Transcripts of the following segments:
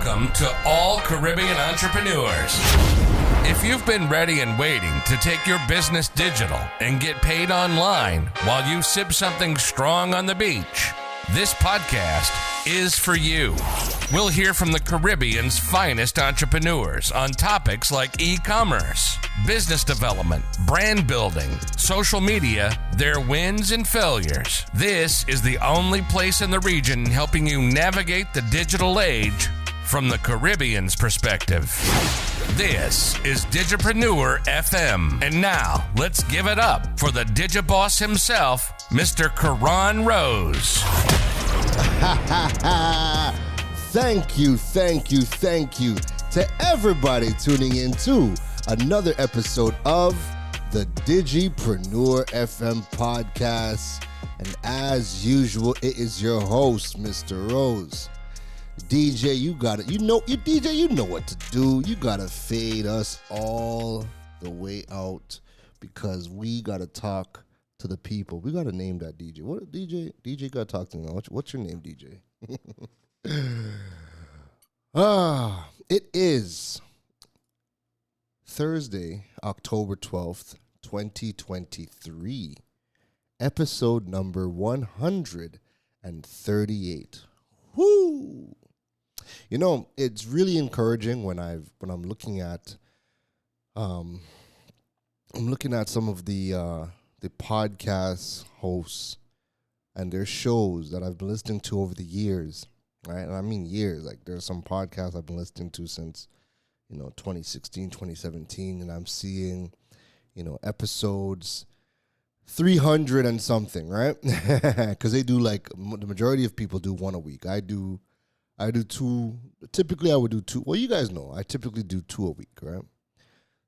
Welcome to all Caribbean entrepreneurs. If you've been ready and waiting to take your business digital and get paid online while you sip something strong on the beach, this podcast is for you. We'll hear from the Caribbean's finest entrepreneurs on topics like e-commerce, business development, brand building, social media, their wins and failures. This is the only place in the region helping you navigate the digital age from the Caribbean's perspective. This is Digipreneur FM. And now, let's give it up for the Digiboss himself, Mr. Karan Rose. Thank you to everybody tuning in to another episode of the Digipreneur FM podcast. And as usual, it is your host, Mr. Rose. DJ, you got it. You know what to do. You got to fade us all the way out because we got to talk to the people. We got to name that DJ. What DJ got to talk to me. What's your name, DJ? It is Thursday, October 12th, 2023, episode number 138. Woo! You know, it's really encouraging when I'm looking at some of the podcast hosts and their shows that I've been listening to over the years, right? And I mean years. Like there's some podcasts I've been listening to since, 2016, 2017, and I'm seeing, episodes 300 and something, right? Because they do the majority of people do one a week. I do two. Typically, I would do two. Well, you guys know I typically do two a week, right?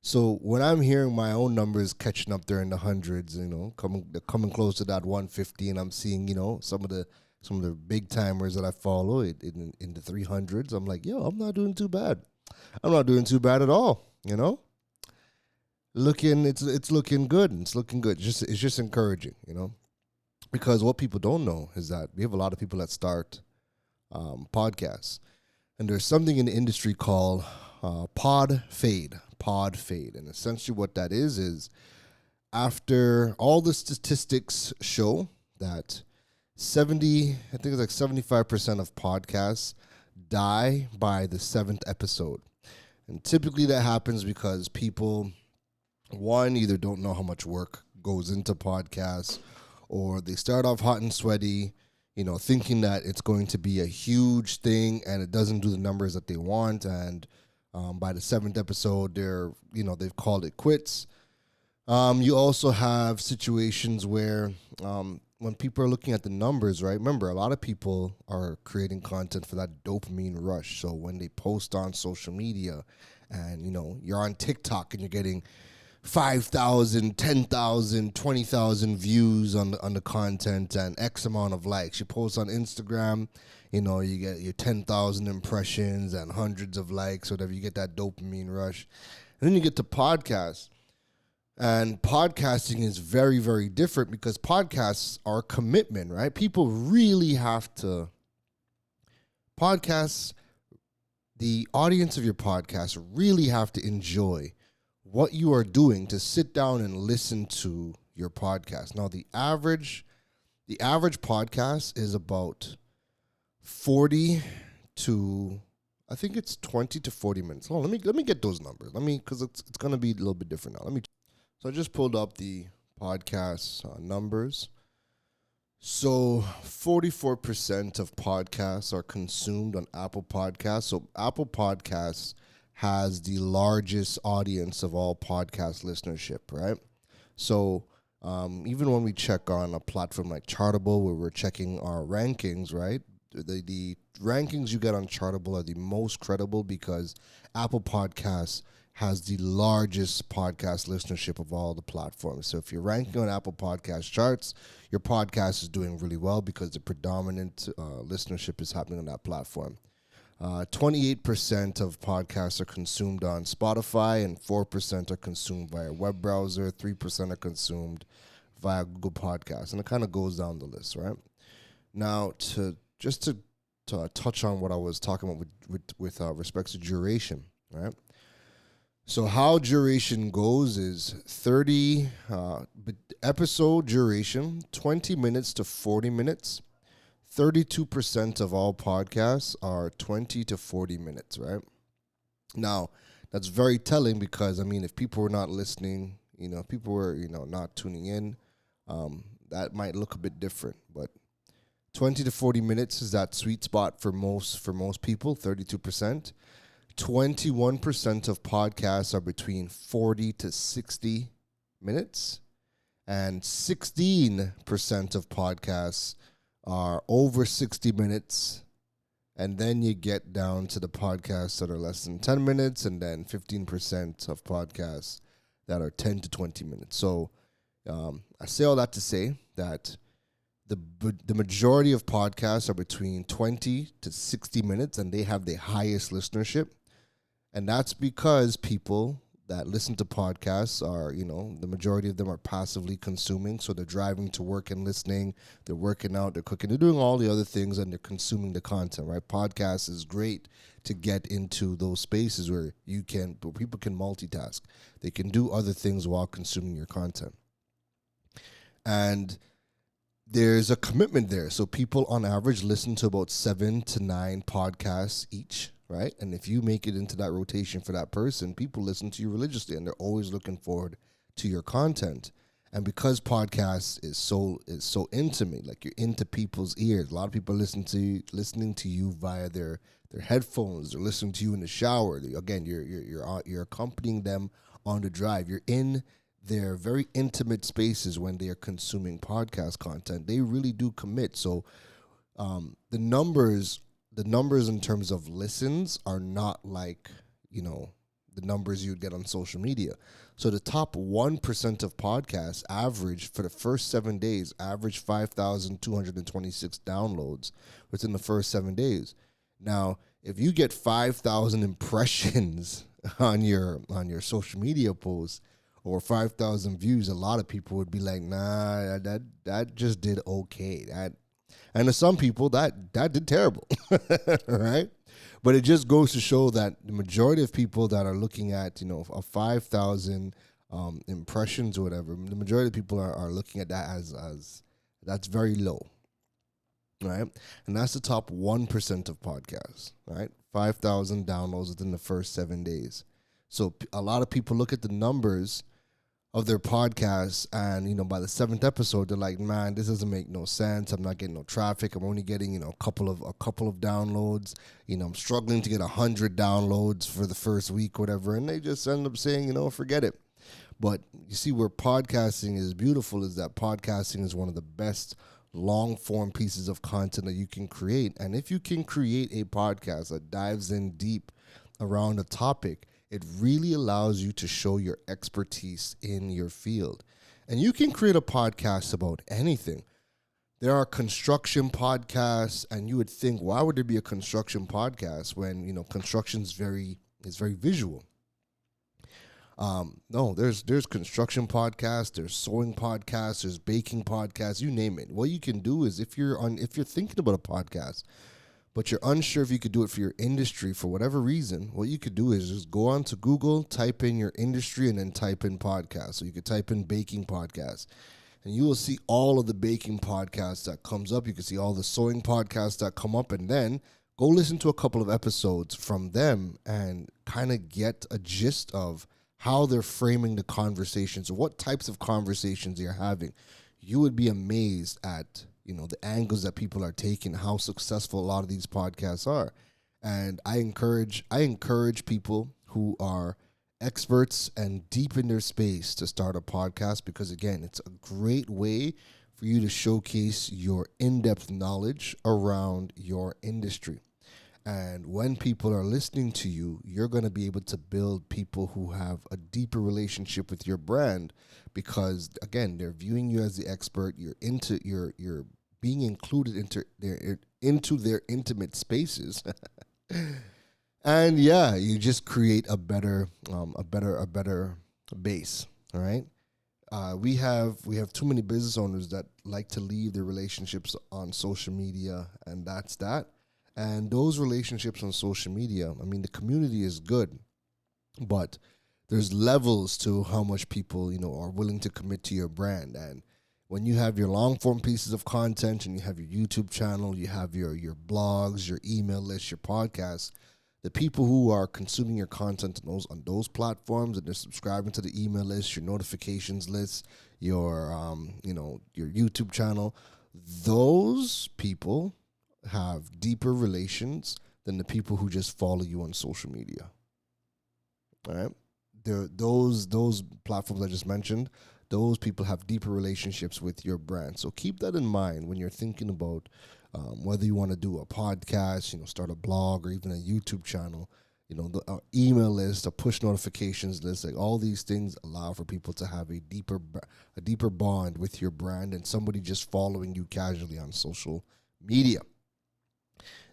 So when I'm hearing my own numbers catching up there in the hundreds, coming close to that 150, and I'm seeing, some of the big timers that I follow in the 300s, I'm like, I'm not doing too bad. I'm not doing too bad at all, It's looking good. It's looking good. It's just encouraging, because what people don't know is that we have a lot of people that start podcasts, and there's something in the industry called pod fade, and essentially what that is after all the statistics show that 75% of podcasts die by the 7th episode, and typically that happens because people, one, either don't know how much work goes into podcasts, or they start off hot and sweaty, thinking that it's going to be a huge thing, and it doesn't do the numbers that they want, and by the 7th episode, they've called it quits. You also have situations where when people are looking at the numbers, right? Remember, a lot of people are creating content for that dopamine rush. So when they post on social media, and you're on TikTok and you're getting 5,000, 10,000, 20,000 views on the content and X amount of likes. You post on Instagram, you get your 10,000 impressions and hundreds of likes, whatever. You get that dopamine rush. And then you get to podcasts. And podcasting is very, very different because podcasts are a commitment, right? People really have to podcasts. The audience of your podcast really have to enjoy what you are doing to sit down and listen to your podcast. Now, the average podcast is about 40 to, I think it's 20 to 40 minutes. Oh, let me get those numbers. Because it's going to be a little bit different now. So I just pulled up the podcast numbers. So 44% of podcasts are consumed on Apple Podcasts. So Apple Podcasts has the largest audience of all podcast listenership, right? So even when we check on a platform like Chartable, where we're checking our rankings, right? The rankings you get on Chartable are the most credible because Apple Podcasts has the largest podcast listenership of all the platforms. So if you're ranking on Apple Podcast charts, your podcast is doing really well because the predominant listenership is happening on that platform. 28% of podcasts are consumed on Spotify, and 4% are consumed via web browser, 3% are consumed via Google Podcasts, and it kind of goes down the list, right? Now, to to touch on what I was talking about with respects to duration, right? So how duration goes is 30 episode duration, 20 minutes to 40 minutes. 32% of all podcasts are 20 to 40 minutes, right? Now, that's very telling because, I mean, if people were not listening, if people were, not tuning in, that might look a bit different. But 20 to 40 minutes is that sweet spot for most people, 32%. 21% of podcasts are between 40 to 60 minutes, and 16% of podcasts are over 60 minutes. And then you get down to the podcasts that are less than 10 minutes, and then 15% of podcasts that are 10 to 20 minutes. So I say all that to say that the majority of podcasts are between 20 to 60 minutes, and they have the highest listenership. And that's because people that listen to podcasts are, the majority of them are passively consuming. So they're driving to work and listening. They're working out, they're cooking, they're doing all the other things, and they're consuming the content, right? Podcasts is great to get into those spaces where people can multitask. They can do other things while consuming your content. And there's a commitment there. So people on average listen to about 7 to 9 podcasts each, right? And if you make it into that rotation for that person, people listen to you religiously, and they're always looking forward to your content. And because podcasts is so intimate, like you're into people's ears. A lot of people listening to you via their headphones. They're listening to you in the shower. Again, you're accompanying them on the drive. You're in their very intimate spaces when they are consuming podcast content. They really do commit. So the numbers in terms of listens are not like, the numbers you'd get on social media. So the top 1% of podcasts average for the first 7 days, average 5,226 downloads within the first 7 days. Now, if you get 5,000 impressions on your social media posts, or 5,000 views, a lot of people would be like, nah, that just did okay. And to some people, that did terrible, right? But it just goes to show that the majority of people that are looking at, a 5,000 impressions or whatever, the majority of people are looking at that as that's very low, right? And that's the top 1% of podcasts, right? 5,000 downloads within the first 7 days. So a lot of people look at the numbers of their podcasts, and by the 7th episode they're like, man, this doesn't make no sense. I'm not getting no traffic. I'm only getting a couple of downloads. I'm struggling to get 100 downloads for the first week, whatever, and they just end up saying, forget it. But you see, where podcasting is beautiful is that podcasting is one of the best long form pieces of content that you can create. And if you can create a podcast that dives in deep around a topic, it really allows you to show your expertise in your field. And you can create a podcast about anything. There are construction podcasts, and you would think, why would there be a construction podcast when, construction is very visual? No, there's construction podcasts, there's sewing podcasts, there's baking podcasts, you name it. What you can do is, if you're thinking about a podcast, but you're unsure if you could do it for your industry for whatever reason, what you could do is just go on to Google, type in your industry, and then type in podcast. So you could type in baking podcast, and you will see all of the baking podcasts that comes up. You can see all the sewing podcasts that come up, and then go listen to a couple of episodes from them and kind of get a gist of how they're framing the conversations, or what types of conversations they're having. You would be amazed at the angles that people are taking, how successful a lot of these podcasts are. And I encourage people who are experts and deep in their space to start a podcast, because again, it's a great way for you to showcase your in-depth knowledge around your industry. And when people are listening to you, you're going to be able to build people who have a deeper relationship with your brand, because again, they're viewing you as the expert. You're being included into their intimate spaces. And yeah, you just create a better base. All right. We have too many business owners that like to leave their relationships on social media, and that's that. And those relationships on social media, I mean, the community is good, but there's levels to how much people, are willing to commit to your brand. And when you have your long form pieces of content and you have your YouTube channel, you have your blogs, your email list, your podcasts, the people who are consuming your content on those platforms, and they're subscribing to the email list, your notifications list, your YouTube channel, those people have deeper relations than the people who just follow you on social media. All right, those platforms I just mentioned, those people have deeper relationships with your brand. So keep that in mind when you're thinking about whether you want to do a podcast, start a blog, or even a YouTube channel. The email list, a push notifications list, like all these things allow for people to have a deeper bond with your brand and somebody just following you casually on social media.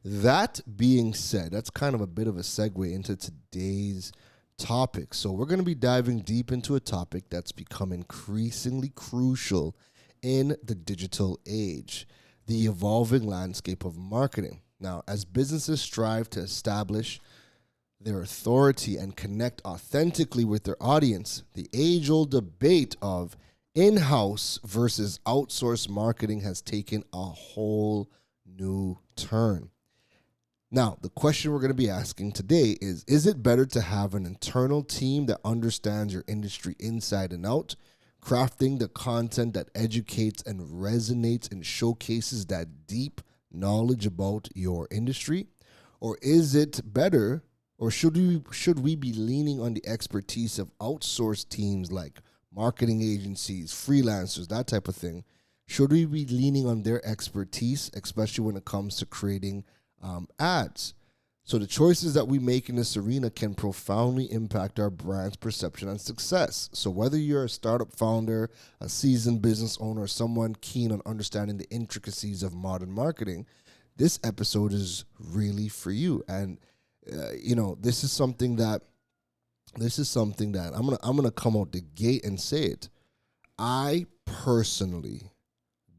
That being said, that's kind of a bit of a segue into today's topic. So we're going to be diving deep into a topic that's become increasingly crucial in the digital age, the evolving landscape of marketing. Now, as businesses strive to establish their authority and connect authentically with their audience, the age-old debate of in-house versus outsourced marketing has taken a whole new turn. Now, the question we're going to be asking today is it better to have an internal team that understands your industry inside and out, crafting the content that educates and resonates and showcases that deep knowledge about your industry? Or is it better, or should we be leaning on the expertise of outsourced teams like marketing agencies, freelancers, that type of thing? Should we be leaning on their expertise, especially when it comes to creating ads? So the choices that we make in this arena can profoundly impact our brand's perception and success. So whether you're a startup founder, a seasoned business owner, or someone keen on understanding the intricacies of modern marketing, this episode is really for you. And this is something that I'm gonna come out the gate and say it. I personally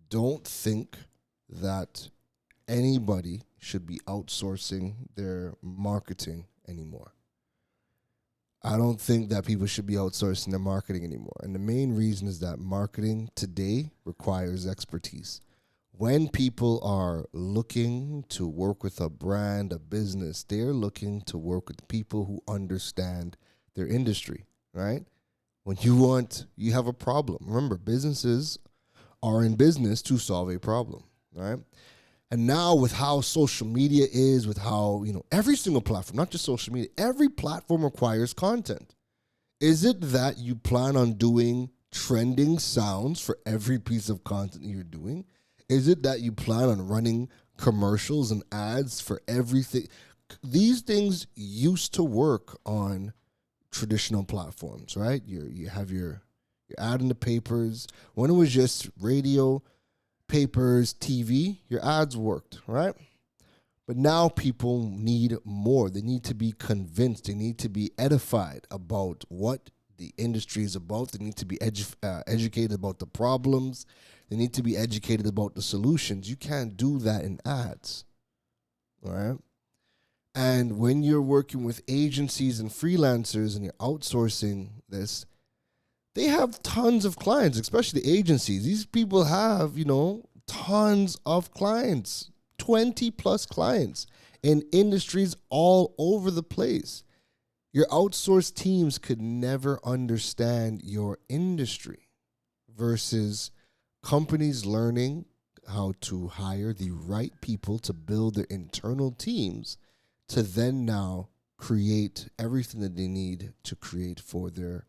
don't think that anybody should be outsourcing their marketing anymore. I don't think that people should be outsourcing their marketing anymore. And the main reason is that marketing today requires expertise. When people are looking to work with a brand, a business, they're looking to work with people who understand their industry, right? When you have a problem. Remember, businesses are in business to solve a problem, right? And now with how social media is, with how, every single platform, not just social media, every platform requires content. Is it that you plan on doing trending sounds for every piece of content you're doing? Is it that you plan on running commercials and ads for everything? These things used to work on traditional platforms, right? You have your ad in the papers. When it was just radio, papers, TV, your ads worked, right? But now people need more. They need to be convinced. They need to be edified about what the industry is about. They need to be educated about the problems. They need to be educated about the solutions. You can't do that in ads, all right? And when you're working with agencies and freelancers and you're outsourcing this, they have tons of clients, especially the agencies. These people have, tons of clients, 20 plus clients in industries all over the place. Your outsourced teams could never understand your industry versus companies learning how to hire the right people to build their internal teams to then now create everything that they need to create for their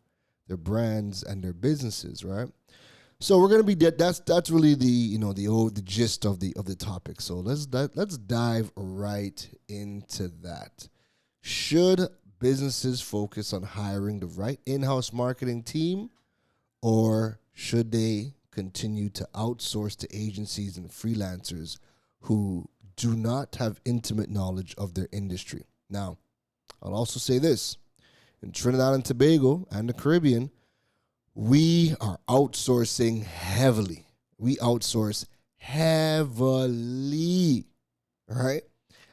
brands and their businesses, right? So we're gonna be that's really the gist of the topic. So let's dive right into that. Should businesses focus on hiring the right in-house marketing team, or should they continue to outsource to agencies and freelancers who do not have intimate knowledge of their industry? Now, I'll also say this. In Trinidad and Tobago and the Caribbean, we are outsourcing heavily. We outsource heavily, right?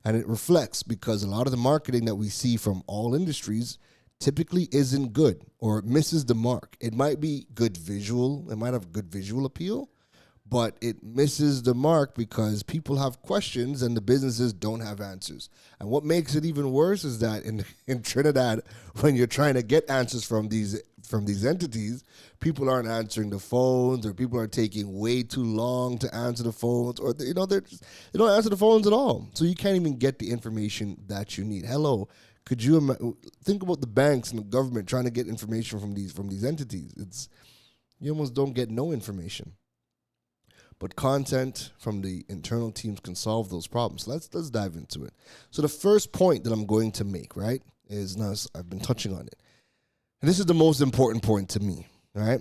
And it reflects because a lot of the marketing that we see from all industries typically isn't good or it misses the mark. It might be good visual, it might have good visual appeal, but it misses the mark because people have questions and the businesses don't have answers. And what makes it even worse is that in Trinidad, when you're trying to get answers from these entities, people aren't answering the phones, or people are taking way too long to answer the phones, or they don't answer the phones at all. So you can't even get the information that you need. Hello, could you think about the banks and the government trying to get information from these entities? You almost don't get no information. But content from the internal teams can solve those problems. So let's dive into it. So the first point that I'm going to make, right, is now I've been touching on it. And this is the most important point to me, right?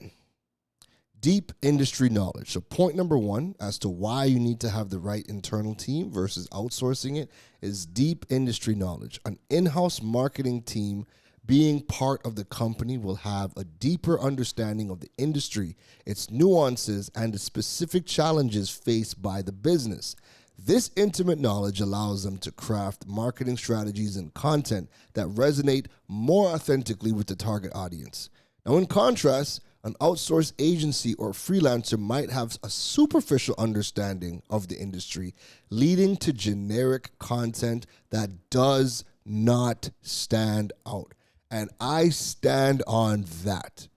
Deep industry knowledge. So point number one as to why you need to have the right internal team versus outsourcing it is deep industry knowledge. An in-house marketing team being part of the company will have a deeper understanding of the industry, its nuances, and the specific challenges faced by the business. This intimate knowledge allows them to craft marketing strategies and content that resonate more authentically with the target audience. Now, in contrast, an outsourced agency or freelancer might have a superficial understanding of the industry, leading to generic content that does not stand out. And I stand on that.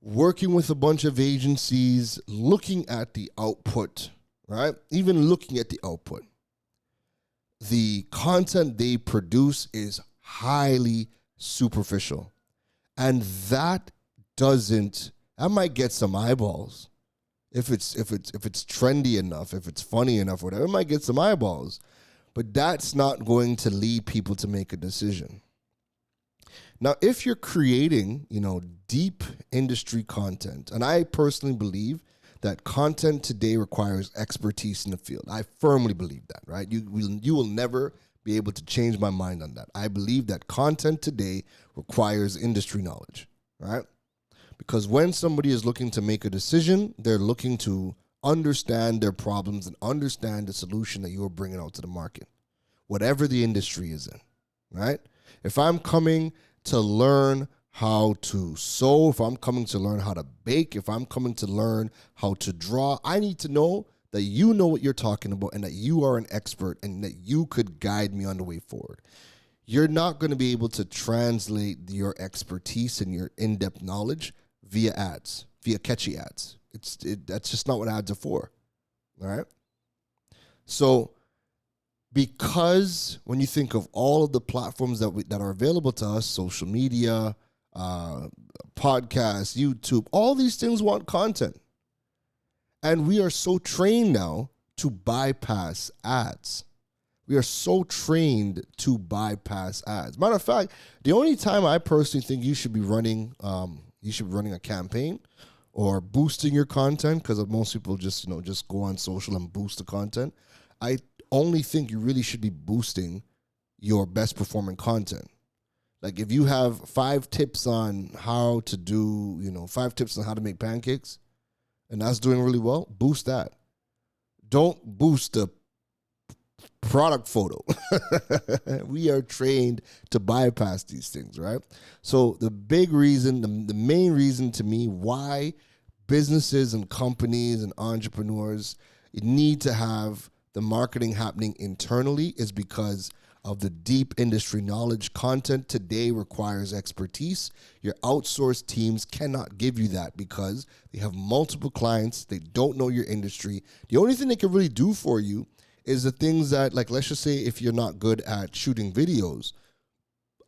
Working with a bunch of agencies, looking at the output, right? Even looking at the output, the content they produce is highly superficial. And that might get some eyeballs. If it's trendy enough, if it's funny enough, whatever, it might get some eyeballs. But that's not going to lead people to make a decision. Now, if you're creating, deep industry content, and I personally believe that content today requires expertise in the field. I firmly believe that, right? You will never be able to change my mind on that. I believe that content today requires industry knowledge, right? Because when somebody is looking to make a decision, they're looking to understand their problems and understand the solution that you're bringing out to the market, whatever the industry is in, right? If I'm coming to learn how to sew, if I'm coming to learn how to bake, if I'm coming to learn how to draw, I need to know that you know what you're talking about and that you are an expert and that you could guide me on the way forward. You're not going to be able to translate your expertise and your in-depth knowledge via ads, via catchy ads. That's just not what ads are for, all right? So because when you think of all of the platforms that are available to us, social media, podcasts, YouTube, all these things want content. And we are so trained now to bypass ads. We are so trained to bypass ads. Matter of fact, the only time I personally think you should be running a campaign or boosting your content, because most people just go on social and boost the content. I only think you really should be boosting your best performing content. Like if you have 5 tips on how to do, 5 tips on how to make pancakes, and that's doing really well, boost that. Don't boost the product photo. We are trained to bypass these things, right? So the main reason to me why businesses and companies and entrepreneurs need to have the marketing happening internally is because of the deep industry knowledge. Content today requires expertise. Your outsourced teams cannot give you that because they have multiple clients. They don't know your industry. The only thing they can really do for you is the things that, like, let's just say if you're not good at shooting videos,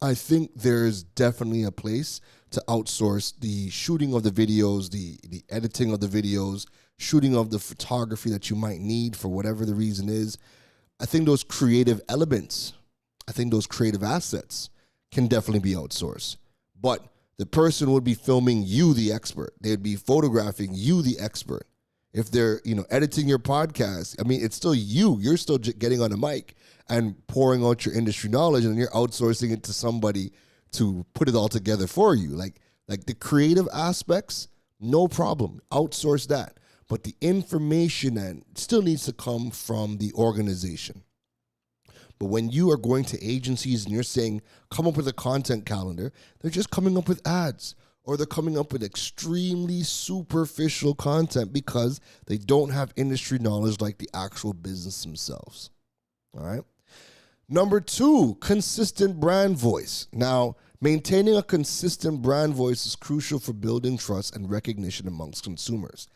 I think there's definitely a place to outsource the shooting of the videos, the editing of the videos, shooting of the photography that you might need for whatever the reason is. I think those creative elements, I think those creative assets can definitely be outsourced. But the person would be filming you, the expert. They'd be photographing you, the expert. If they're, editing your podcast, it's still you. You're still getting on a mic and pouring out your industry knowledge, and you're outsourcing it to somebody to put it all together for you. Like the creative aspects, no problem. Outsource that. But the information still needs to come from the organization. But when you are going to agencies and you're saying, come up with a content calendar, they're just coming up with ads, or they're coming up with extremely superficial content because they don't have industry knowledge like the actual business themselves. All right. Number 2, consistent brand voice. Now, maintaining a consistent brand voice is crucial for building trust and recognition amongst consumers.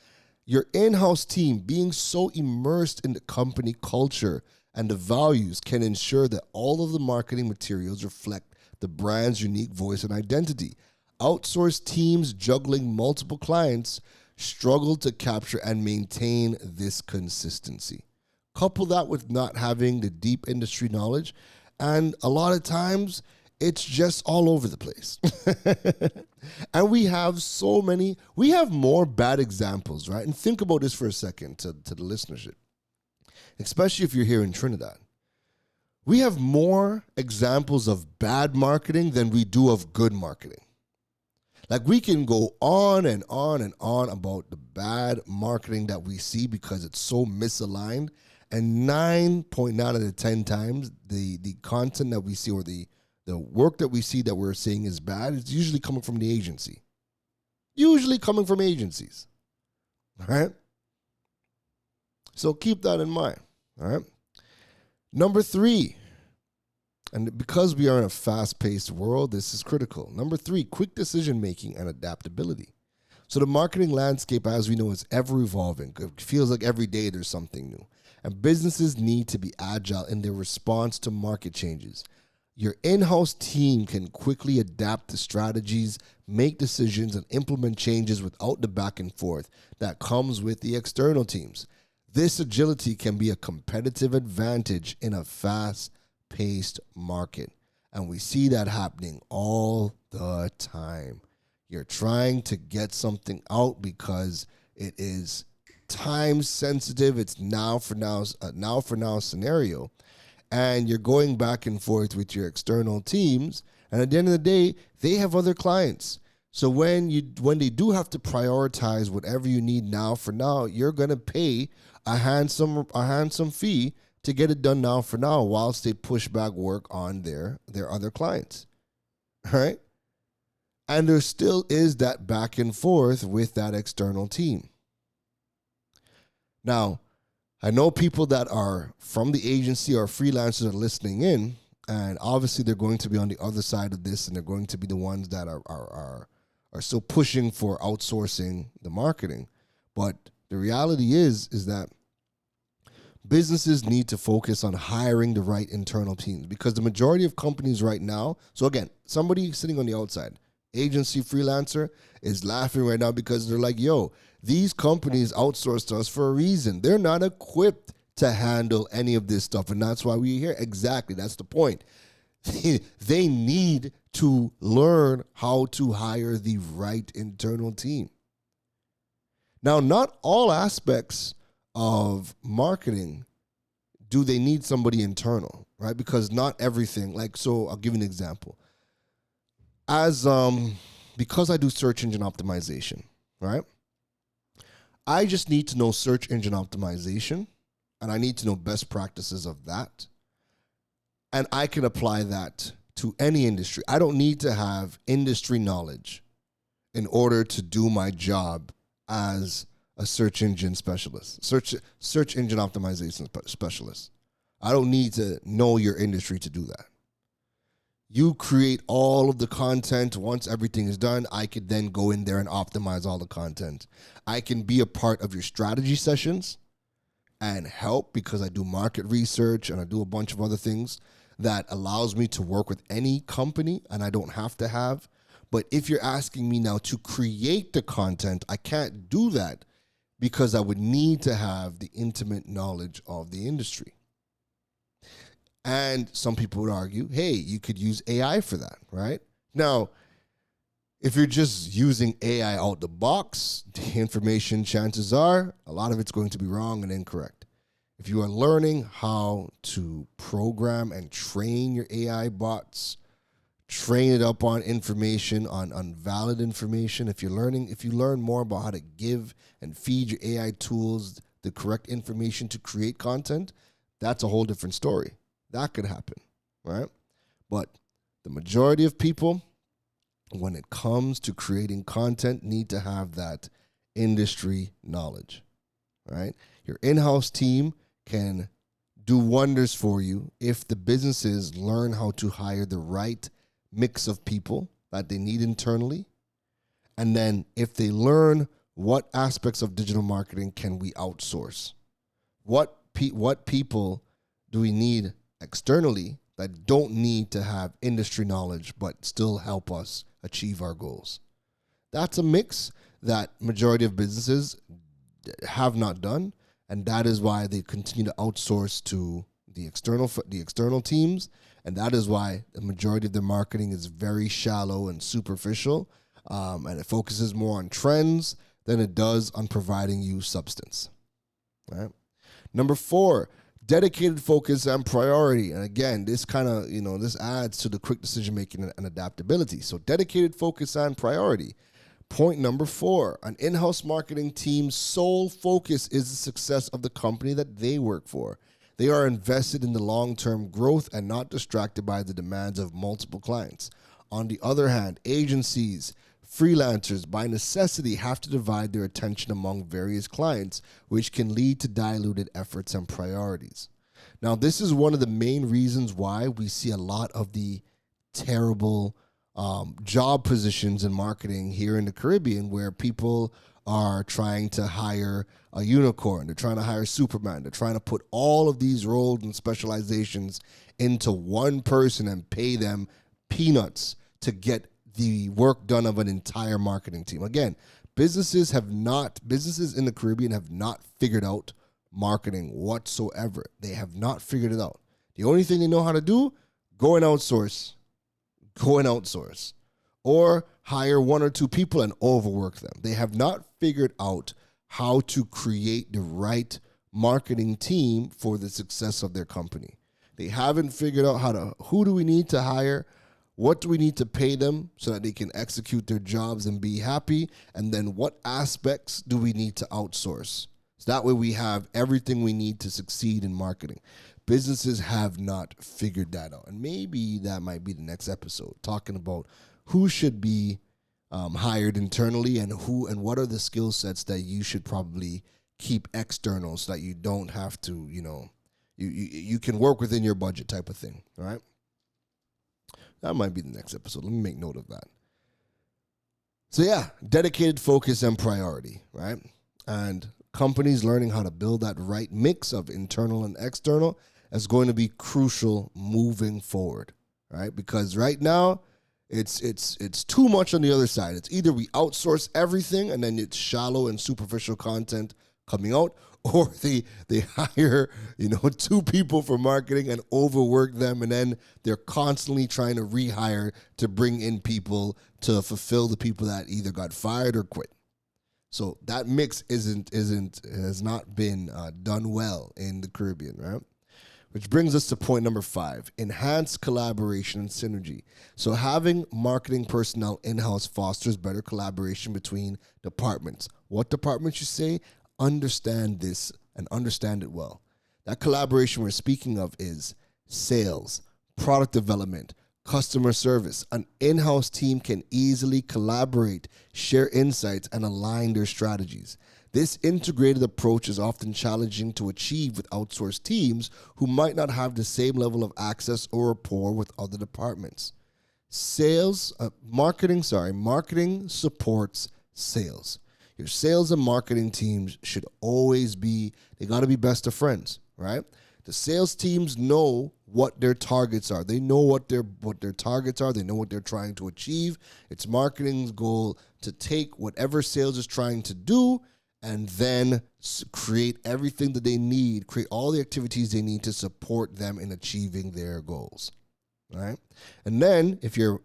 Your in-house team being so immersed in the company culture and the values can ensure that all of the marketing materials reflect the brand's unique voice and identity. Outsourced teams juggling multiple clients struggle to capture and maintain this consistency. Couple that with not having the deep industry knowledge, and a lot of times it's just all over the place. And we have more bad examples, right? And think about this for a second to the listenership, especially if you're here in Trinidad. We have more examples of bad marketing than we do of good marketing. Like, we can go on and on and on about the bad marketing that we see because it's so misaligned. And 9.9 out of 10 times, the content that we see, or the work that we see that we're saying is bad, it's usually coming from the agency. Usually coming from agencies. All right? So keep that in mind. All right? Number 3, and because we are in a fast-paced world, this is critical. Number 3, quick decision-making and adaptability. So the marketing landscape, as we know, is ever evolving. It feels like every day there's something new. And businesses need to be agile in their response to market changes. Your in-house team can quickly adapt to strategies, make decisions, and implement changes without the back and forth that comes with the external teams. This agility can be a competitive advantage in a fast-paced market. And we see that happening all the time. You're trying to get something out because it is time sensitive. It's now for now scenario. And you're going back and forth with your external teams. And at the end of the day, they have other clients. So when they do have to prioritize whatever you need now for now, you're going to pay a handsome fee to get it done now for now, whilst they push back work on their other clients. All right? And there still is that back and forth with that external team. Now, I know people that are from the agency or freelancers are listening in, and obviously they're going to be on the other side of this, and they're going to be the ones that are still pushing for outsourcing the marketing. But the reality is that businesses need to focus on hiring the right internal teams, because the majority of companies right now, so again, somebody sitting on the outside, agency freelancer, is laughing right now because they're like, yo, these companies outsourced us for a reason. They're not equipped to handle any of this stuff, and that's why we're here. Exactly, that's the point. They need to learn how to hire the right internal team. Now, not all aspects of marketing do they need somebody internal, right? Because not everything, so I'll give you an example. Because I do search engine optimization, right? I just need to know search engine optimization, and I need to know best practices of that. And I can apply that to any industry. I don't need to have industry knowledge in order to do my job as a search engine specialist, search engine optimization specialist. I don't need to know your industry to do that. You create all of the content. Once everything is done, I could then go in there and optimize all the content. I can be a part of your strategy sessions and help, because I do market research and I do a bunch of other things that allows me to work with any company, and I don't have to have. But if you're asking me now to create the content, I can't do that because I would need to have the intimate knowledge of the industry. And some people would argue, hey, you could use AI for that, right? Now, if you're just using AI out the box, the information, chances are, a lot of it's going to be wrong and incorrect. If you are learning how to program and train your AI bots, train it up on information, on valid information, if you learn more about how to give and feed your AI tools the correct information to create content, that's a whole different story. That could happen, right? But the majority of people, when it comes to creating content, need to have that industry knowledge, right? Your in-house team can do wonders for you if the businesses learn how to hire the right mix of people that they need internally. And then if they learn what aspects of digital marketing can we outsource, what people do we need externally that don't need to have industry knowledge but still help us achieve our goals. That's a mix that majority of businesses have not done, and that is why they continue to outsource to the external teams, and that is why the majority of their marketing is very shallow and superficial, and it focuses more on trends than it does on providing you substance. Right? Number 4, dedicated focus and priority. And again, this kind of, this adds to the quick decision making and adaptability. So dedicated focus and priority. Point number 4, an in-house marketing team's sole focus is the success of the company that they work for. They are invested in the long-term growth and not distracted by the demands of multiple clients. On the other hand, agencies, freelancers, by necessity, have to divide their attention among various clients, which can lead to diluted efforts and priorities. Now, this is one of the main reasons why we see a lot of the terrible job positions in marketing here in the Caribbean, where people are trying to hire a unicorn, they're trying to hire Superman, they're trying to put all of these roles and specializations into one person and pay them peanuts to get the work done of an entire marketing team. Again, businesses in the Caribbean have not figured out marketing whatsoever. They have not figured it out. The only thing they know how to do, go and outsource, or hire 1 or 2 people and overwork them. They have not figured out how to create the right marketing team for the success of their company. They haven't figured out who do we need to hire, what do we need to pay them so that they can execute their jobs and be happy, and then what aspects do we need to outsource. So that way we have everything we need to succeed in marketing. Businesses have not figured that out. And maybe that might be the next episode, talking about who should be hired internally and what are the skill sets that you should probably keep external so that you don't have to, you can work within your budget type of thing, all right? That might be the next episode. Let me make note of that. So yeah, dedicated focus and priority, right? And companies learning how to build that right mix of internal and external is going to be crucial moving forward, right? Because right now, it's too much on the other side. It's either we outsource everything and then it's shallow and superficial content coming out, or they hire 2 people for marketing and overwork them, and then they're constantly trying to rehire to bring in people to fulfill the people that either got fired or quit. So that mix has not been done well in the Caribbean, right? Which brings us to point number 5, enhanced collaboration and synergy. So having marketing personnel in-house fosters better collaboration between departments. What departments you say? Understand this and understand it well. That collaboration we're speaking of is sales, product development, customer service. An in-house team can easily collaborate, share insights, and align their strategies. This integrated approach is often challenging to achieve with outsourced teams who might not have the same level of access or rapport with other departments. Marketing supports sales. Your sales and marketing teams should always they got to be best of friends, right? The sales teams know what their targets are. They know what their targets are. They know what they're trying to achieve. It's marketing's goal to take whatever sales is trying to do and then create everything that they need, create all the activities they need to support them in achieving their goals. All right? And then if your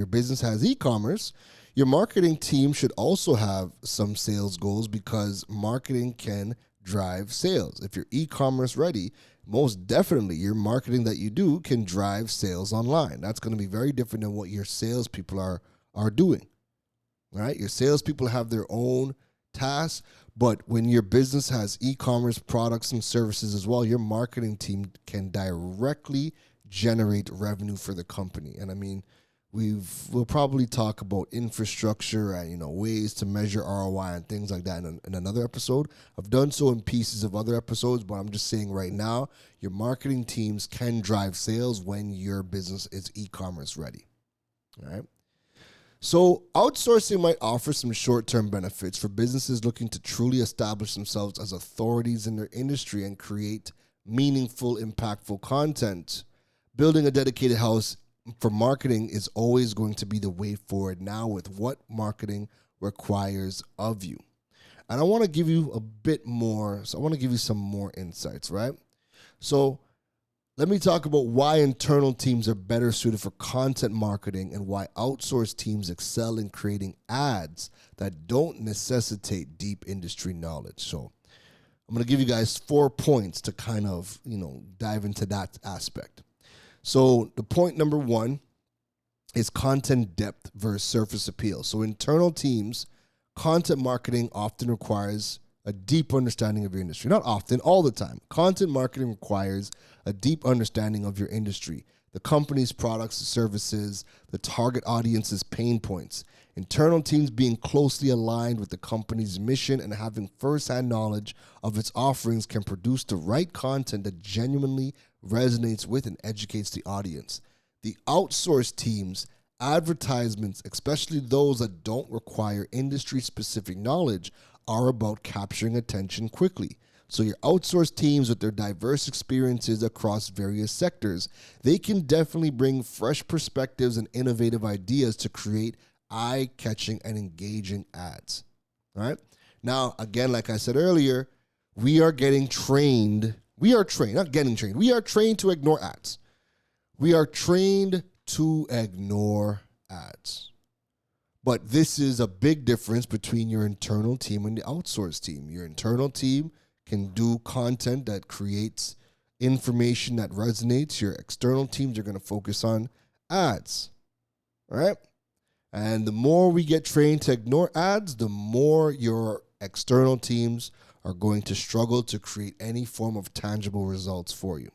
business has e-commerce, your marketing team should also have some sales goals, because marketing can drive sales. If you're e-commerce ready, most definitely your marketing that you do can drive sales online. That's going to be very different than what your salespeople are doing. Right? Your salespeople have their own task. But when your business has e-commerce products and services as well, your marketing team can directly generate revenue for the company. And I mean, we'll probably talk about infrastructure and ways to measure ROI and things like that in another episode. I've done so in pieces of other episodes, but I'm just saying right now, your marketing teams can drive sales when your business is e-commerce ready. All right. So outsourcing might offer some short-term benefits for businesses looking to truly establish themselves as authorities in their industry and create meaningful, impactful content. Building a dedicated house for marketing is always going to be the way forward now with what marketing requires of you. And I want to give you a bit more. So I want to give you some more insights, right? So let me talk about why internal teams are better suited for content marketing and why outsourced teams excel in creating ads that don't necessitate deep industry knowledge. So I'm going to give you guys 4 points to kind of, dive into that aspect. So the point number 1 is content depth versus surface appeal. So internal teams, content marketing often requires a deep understanding of your industry. Not often, all the time. Content marketing requires a deep understanding of your industry, the company's products, services, the target audience's pain points. Internal teams being closely aligned with the company's mission and having first-hand knowledge of its offerings can produce the right content that genuinely resonates with and educates the audience. The outsourced teams, advertisements, especially those that don't require industry-specific knowledge, are about capturing attention quickly. So your outsourced teams with their diverse experiences across various sectors, they can definitely bring fresh perspectives and innovative ideas to create eye-catching and engaging ads. All right? Now, again, like I said earlier, we are trained to ignore ads. We are trained to ignore ads. But this is a big difference between your internal team and the outsourced team. Your internal team can do content that creates information that resonates. Your external teams are going to focus on ads. All right? And the more we get trained to ignore ads, the more your external teams are going to struggle to create any form of tangible results for you.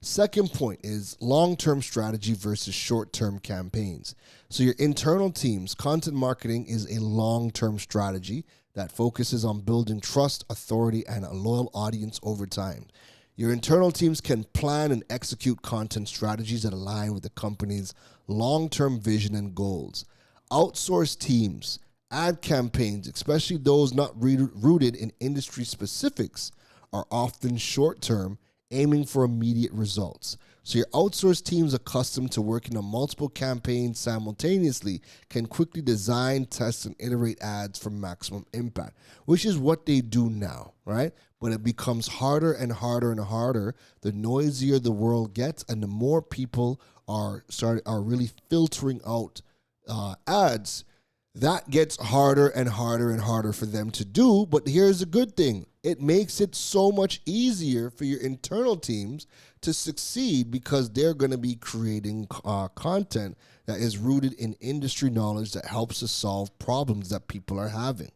Second point is long-term strategy versus short-term campaigns. So your internal teams, content marketing is a long-term strategy that focuses on building trust, authority, and a loyal audience over time. Your internal teams can plan and execute content strategies that align with the company's long-term vision and goals. Outsourced teams, ad campaigns, especially those not rooted in industry specifics, are often short-term, aiming for immediate results. So your outsourced teams accustomed to working on multiple campaigns simultaneously can quickly design, test, and iterate ads for maximum impact, which is what they do now, right? But it becomes harder and harder and harder the noisier the world gets and the more people are really filtering out ads. That gets harder and harder and harder for them to do. But here's the good thing. It makes it so much easier for your internal teams to succeed because they're going to be creating content that is rooted in industry knowledge that helps to solve problems that people are having.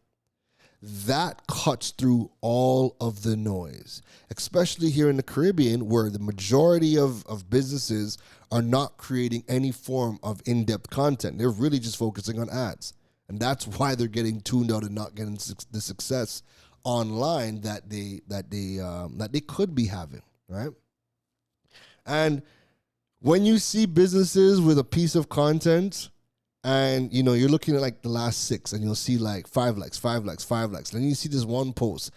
That cuts through all of the noise, especially here in the Caribbean where the majority of businesses are not creating any form of in-depth content. They're really just focusing on ads. And that's why they're getting tuned out and not getting the success online that they could be having, right? And when you see businesses with a piece of content and, you're looking at like the last 6 and you'll see like 5 likes, 5 likes, 5 likes. Then you see this one post,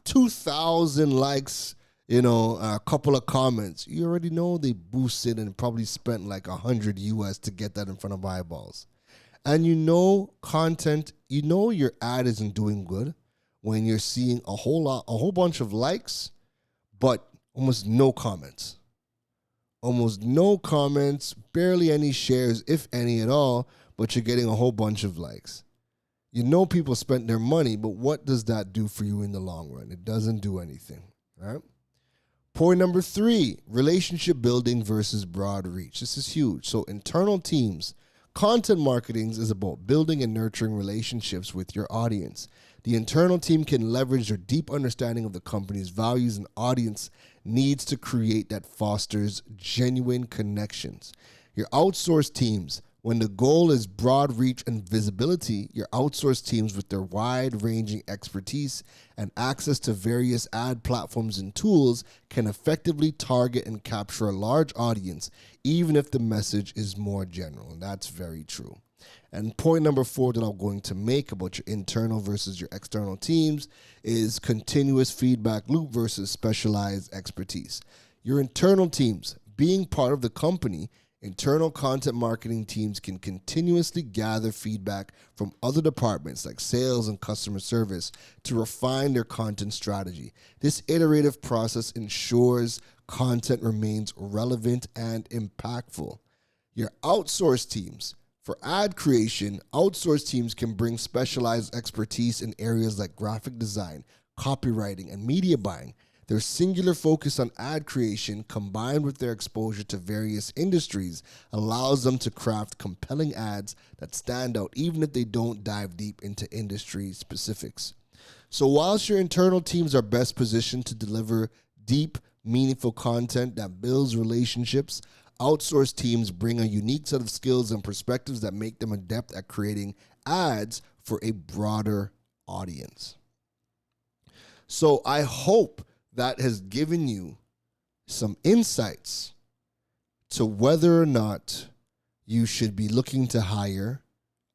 2,000 likes, a couple of comments. You already know they boosted and probably spent like $100 US to get that in front of eyeballs. And content, your ad isn't doing good when you're seeing a whole bunch of likes, but almost no comments. Almost no comments, barely any shares, if any at all, but you're getting a whole bunch of likes. People spent their money, but what does that do for you in the long run? It doesn't do anything, right? Point number 3, relationship building versus broad reach. This is huge. So internal teams, content marketing is about building and nurturing relationships with your audience. The internal team can leverage their deep understanding of the company's values and audience needs to create that fosters genuine connections. Your outsourced teams, when the goal is broad reach and visibility, your outsourced teams with their wide-ranging expertise and access to various ad platforms and tools can effectively target and capture a large audience, even if the message is more general. And that's very true. And point number 4 that I'm going to make about your internal versus your external teams is continuous feedback loop versus specialized expertise. Your internal teams, being part of the company, internal content marketing teams can continuously gather feedback from other departments like sales and customer service to refine their content strategy. This iterative process ensures content remains relevant and impactful. Your outsourced teams. For ad creation, outsourced teams can bring specialized expertise in areas like graphic design, copywriting, and media buying. Their singular focus on ad creation, combined with their exposure to various industries, allows them to craft compelling ads that stand out even if they don't dive deep into industry specifics. So whilst your internal teams are best positioned to deliver deep, meaningful content that builds relationships, outsourced teams bring a unique set of skills and perspectives that make them adept at creating ads for a broader audience. So I hope that has given you some insights to whether or not you should be looking to hire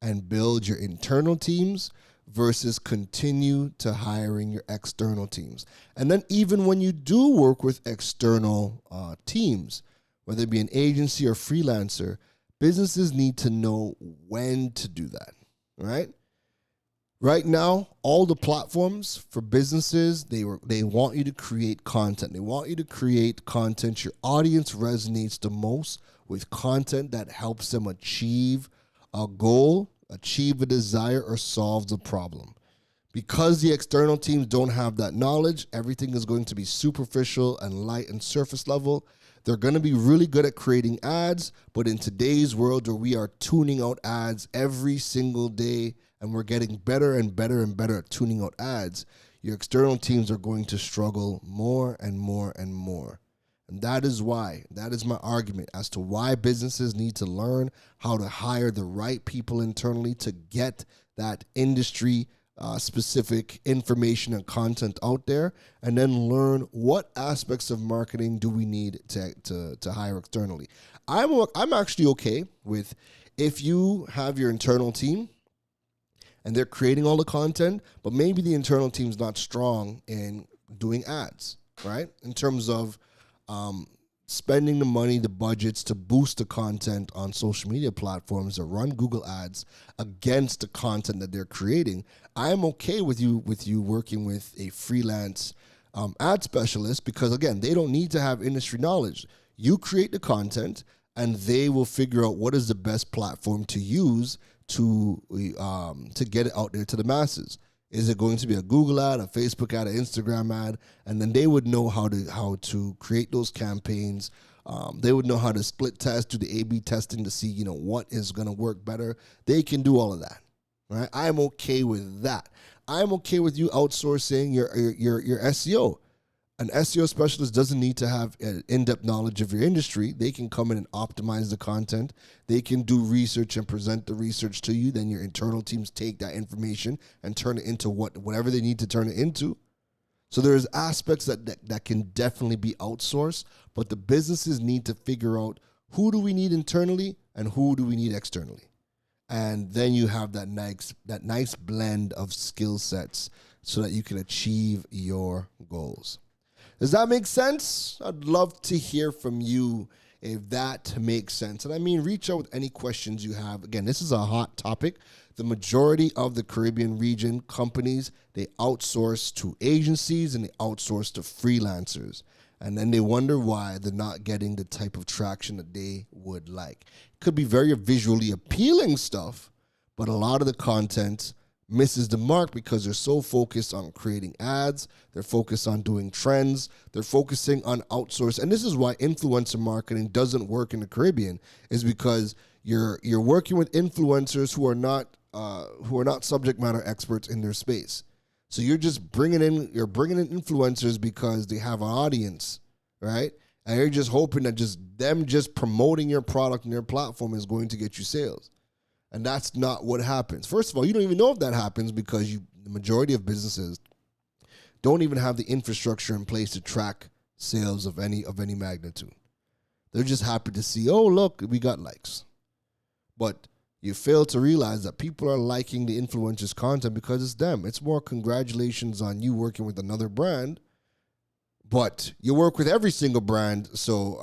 and build your internal teams versus continue to hiring your external teams. And then even when you do work with external teams, whether it be an agency or freelancer, businesses need to know when to do that, right? Right now, all the platforms for businesses, they want you to create content. They want you to create content. Your audience resonates the most with content that helps them achieve a goal, achieve a desire, or solve a problem. Because the external teams don't have that knowledge, everything is going to be superficial and light and surface level. They're going to be really good at creating ads, but in today's world where we are tuning out ads every single day and we're getting better and better and better at tuning out ads, your external teams are going to struggle more and more and more. And that is my argument as to why businesses need to learn how to hire the right people internally to get that industry specific information and content out there, and then learn what aspects of marketing do we need to hire externally. I'm actually okay with if you have your internal team and they're creating all the content, but maybe the internal team's not strong in doing ads, right? In terms of spending the money, the budgets to boost the content on social media platforms or run Google ads against the content that they're creating, I'm okay with you working with a freelance ad specialist because, again, they don't need to have industry knowledge. You create the content, and they will figure out what is the best platform to use to get it out there to the masses. Is it going to be a Google ad, a Facebook ad, an Instagram ad? And then they would know how to create those campaigns. They would know how to split test, do the A/B testing to see, what is going to work better. They can do all of that, right? I'm okay with that. I'm okay with you outsourcing your SEO. An SEO specialist doesn't need to have an in-depth knowledge of your industry. They can come in and optimize the content. They can do research and present the research to you. Then your internal teams take that information and turn it into whatever they need to turn it into. So there's aspects that can definitely be outsourced, but the businesses need to figure out who do we need internally and who do we need externally. And then you have that nice blend of skill sets so that you can achieve your goals. Does that make sense? I'd love to hear from you if that makes sense. And I mean, reach out with any questions you have. Again, this is a hot topic. The majority of the Caribbean region companies, they outsource to agencies and they outsource to freelancers. And then they wonder why they're not getting the type of traction that they would like. Could be very visually appealing stuff, but a lot of the content misses the mark because they're so focused on creating ads. They're focused on doing trends. They're focusing on outsource. And this is why influencer marketing doesn't work in the Caribbean, is because you're working with influencers who are not subject matter experts in their space. So you're bringing in influencers because they have an audience, right? And you're just hoping that just promoting your product and your platform is going to get you sales. And that's not what happens. First of all, you don't even know if that happens because the majority of businesses don't even have the infrastructure in place to track sales of any magnitude. They're just happy to see, oh, look, we got likes. But you fail to realize that people are liking the influencers' content because it's them. It's more congratulations on you working with another brand, but you work with every single brand, so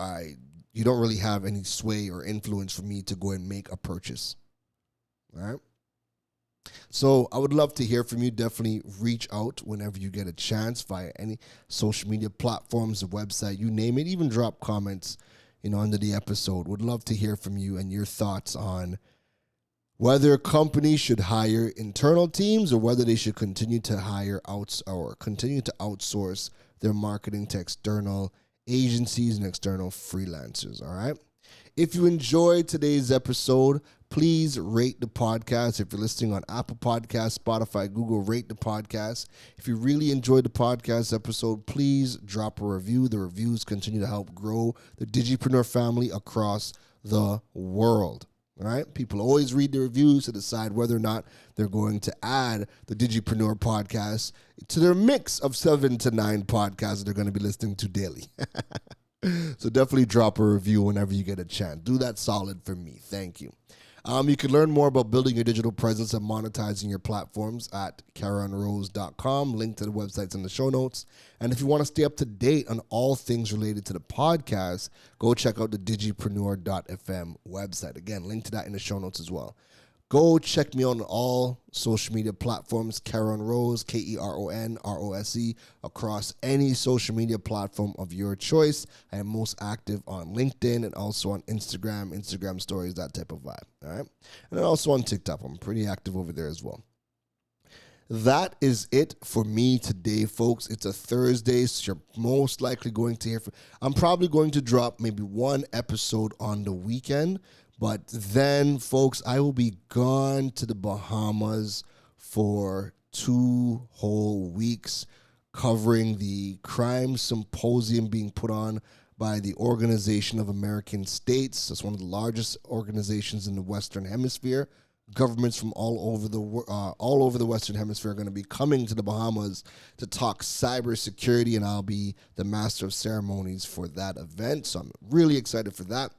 you don't really have any sway or influence for me to go and make a purchase. All right? So I would love to hear from you. Definitely reach out whenever you get a chance via any social media platforms, the website, you name it. Even drop comments, under the episode. Would love to hear from you and your thoughts on whether companies should hire internal teams or whether they should continue to outsource their marketing to external agencies and external freelancers. All right. If you enjoyed today's episode, please rate the podcast. If you're listening on Apple Podcasts, Spotify, Google, rate the podcast. If you really enjoyed the podcast episode, please drop a review. The reviews continue to help grow the Digipreneur family across the world. All right? People always read the reviews to decide whether or not they're going to add the Digipreneur podcast to their mix of 7 to 9 podcasts that they're going to be listening to daily. So definitely drop a review whenever you get a chance. Do that solid for me. Thank you. You can learn more about building your digital presence and monetizing your platforms at KaronRose.com. Link to the websites in the show notes. And if you want to stay up to date on all things related to the podcast, go check out the digipreneur.fm website. Again, link to that in the show notes as well. Go check me out on all social media platforms, Karon Rose, KeronRose, across any social media platform of your choice. I am most active on LinkedIn and also on Instagram stories, that type of vibe. All right. And then also on TikTok. I'm pretty active over there as well. That is it for me today, folks. It's a Thursday, so you're most likely going to hear I'm probably going to drop maybe one episode on the weekend. But then, folks, I will be gone to the Bahamas for 2 whole weeks covering the crime symposium being put on by the Organization of American States. It's one of the largest organizations in the Western Hemisphere. Governments from all over the Western Hemisphere are going to be coming to the Bahamas to talk cybersecurity, and I'll be the master of ceremonies for that event. So I'm really excited for that.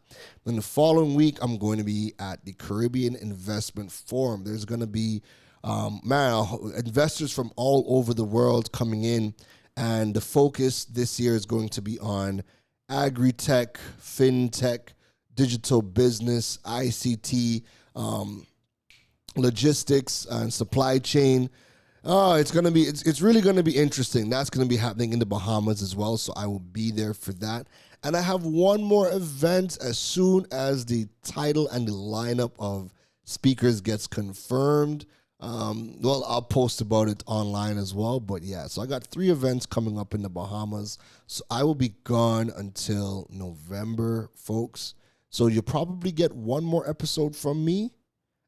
Then the following week, I'm going to be at the Caribbean Investment Forum. There's going to be investors from all over the world coming in, and the focus this year is going to be on agri-tech, fintech, digital business, ICT, logistics and supply chain. It's really going to be interesting. That's going to be happening in the Bahamas as well, so I will be there for that. And I have one more event as soon as the title and the lineup of speakers gets confirmed. I'll post about it online as well. But yeah, so I got 3 events coming up in the Bahamas. So I will be gone until November, folks. So you'll probably get one more episode from me.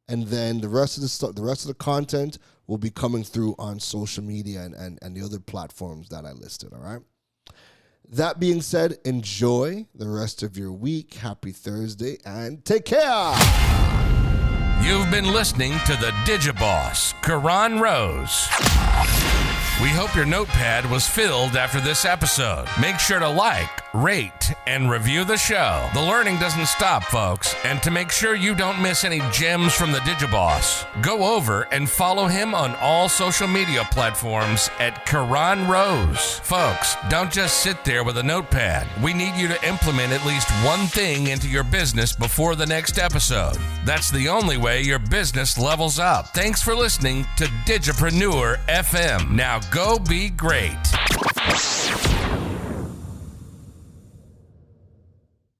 And then the rest of the content will be coming through on social media and the other platforms that I listed, all right? That being said, enjoy the rest of your week. Happy Thursday, and take care! You've been listening to the Digiboss, Karan Rose. We hope your notepad was filled after this episode. Make sure to like, rate, and review the show. The learning doesn't stop, folks. And to make sure you don't miss any gems from the Digiboss, go over and follow him on all social media platforms at Karan Rose. Folks, don't just sit there with a notepad. We need you to implement at least one thing into your business before the next episode. That's the only way your business levels up. Thanks for listening to Digipreneur FM. Now go be great.